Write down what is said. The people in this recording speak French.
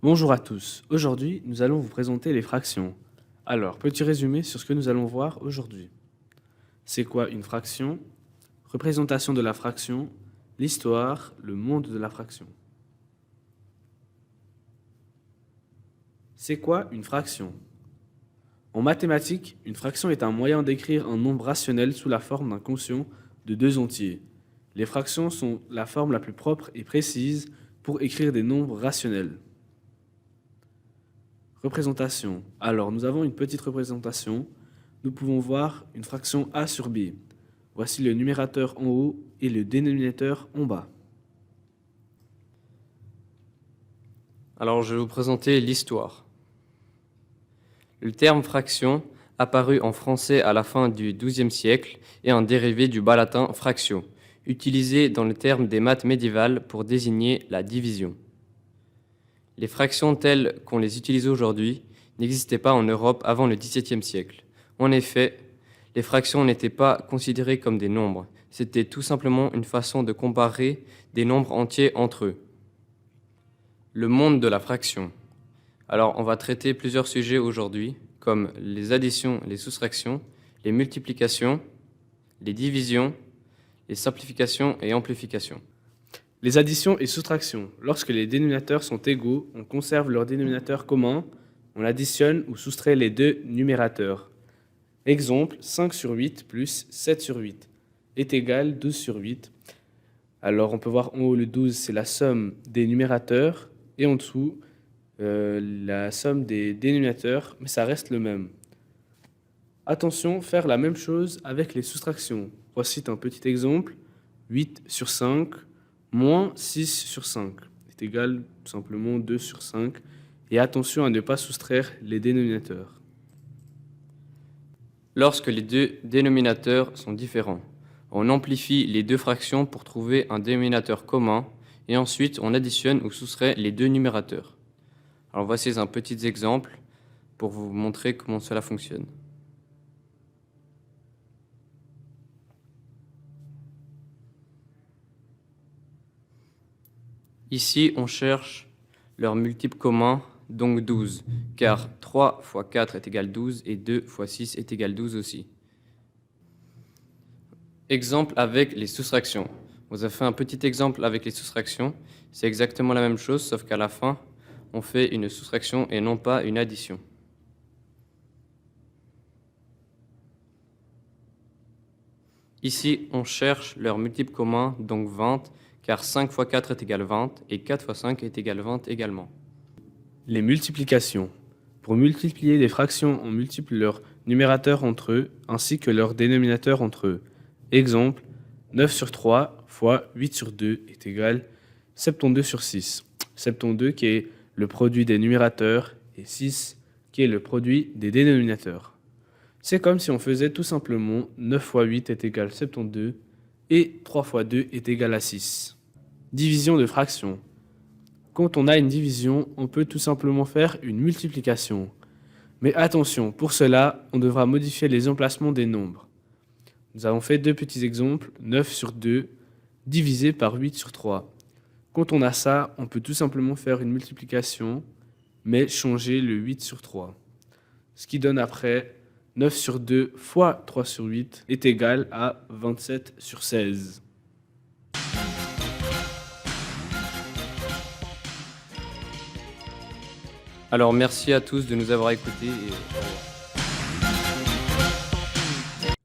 Bonjour à tous. Aujourd'hui, nous allons vous présenter les fractions. Alors, petit résumé sur ce que nous allons voir aujourd'hui. C'est quoi une fraction? Représentation de la fraction, l'histoire, le monde de la fraction. C'est quoi une fraction? En mathématiques, une fraction est un moyen d'écrire un nombre rationnel sous la forme d'un quotient de deux entiers. Les fractions sont la forme la plus propre et précise pour écrire des nombres rationnels. Représentation. Alors, nous avons une petite représentation. Nous pouvons voir une fraction a sur b. Voici le numérateur en haut et le dénominateur en bas. Alors, je vais vous présenter l'histoire. Le terme fraction, apparu en français à la fin du XIIe siècle, est un dérivé du bas latin fractio, utilisé dans le terme des maths médiévales pour désigner la division. Les fractions telles qu'on les utilise aujourd'hui n'existaient pas en Europe avant le XVIIe siècle. En effet, les fractions n'étaient pas considérées comme des nombres, c'était tout simplement une façon de comparer des nombres entiers entre eux. Le monde de la fraction. Alors, on va traiter plusieurs sujets aujourd'hui, comme les additions, les soustractions, les multiplications, les divisions, les simplifications et amplifications. Les additions et soustractions. Lorsque les dénominateurs sont égaux, on conserve leur dénominateur commun, on additionne ou soustrait les deux numérateurs. Exemple, 5 sur 8 plus 7 sur 8 est égal 12 sur 8. Alors, on peut voir en haut le 12, c'est la somme des numérateurs, et en dessous, la somme des dénominateurs, mais ça reste le même. Attention, faire la même chose avec les soustractions. Voici un petit exemple. 8 sur 5 moins 6 sur 5 est égal tout simplement 2 sur 5. Et attention à ne pas soustraire les dénominateurs. Lorsque les deux dénominateurs sont différents, on amplifie les deux fractions pour trouver un dénominateur commun et ensuite on additionne ou soustrait les deux numérateurs. Alors voici un petit exemple pour vous montrer comment cela fonctionne. Ici, on cherche leur multiple commun, donc 12, car 3 fois 4 est égal 12 et 2 fois 6 est égal 12 aussi. Exemple avec les soustractions. Vous avez fait un petit exemple avec les soustractions. C'est exactement la même chose, sauf qu'à la fin, on fait une soustraction et non pas une addition. Ici, on cherche leur multiple commun, donc 20, car 5 fois 4 est égal 20 et 4 fois 5 est égal 20 également. Les multiplications. Pour multiplier des fractions, on multiplie leurs numérateurs entre eux ainsi que leurs dénominateurs entre eux. Exemple, 9 sur 3 fois 8 sur 2 est égal 72 sur 6. 72 qui est le produit des numérateurs et 6 qui est le produit des dénominateurs. C'est comme si on faisait tout simplement 9 fois 8 est égal 72 et 3 fois 2 est égal à 6. Division de fractions. Quand on a une division, on peut tout simplement faire une multiplication. Mais attention, pour cela, on devra modifier les emplacements des nombres. Nous avons fait deux petits exemples, 9 sur 2 divisé par 8 sur 3. Quand on a ça, on peut tout simplement faire une multiplication, mais changer le 8 sur 3. Ce qui donne après 9 sur 2 fois 3 sur 8 est égal à 27 sur 16. Alors merci à tous de nous avoir écoutés et au revoir.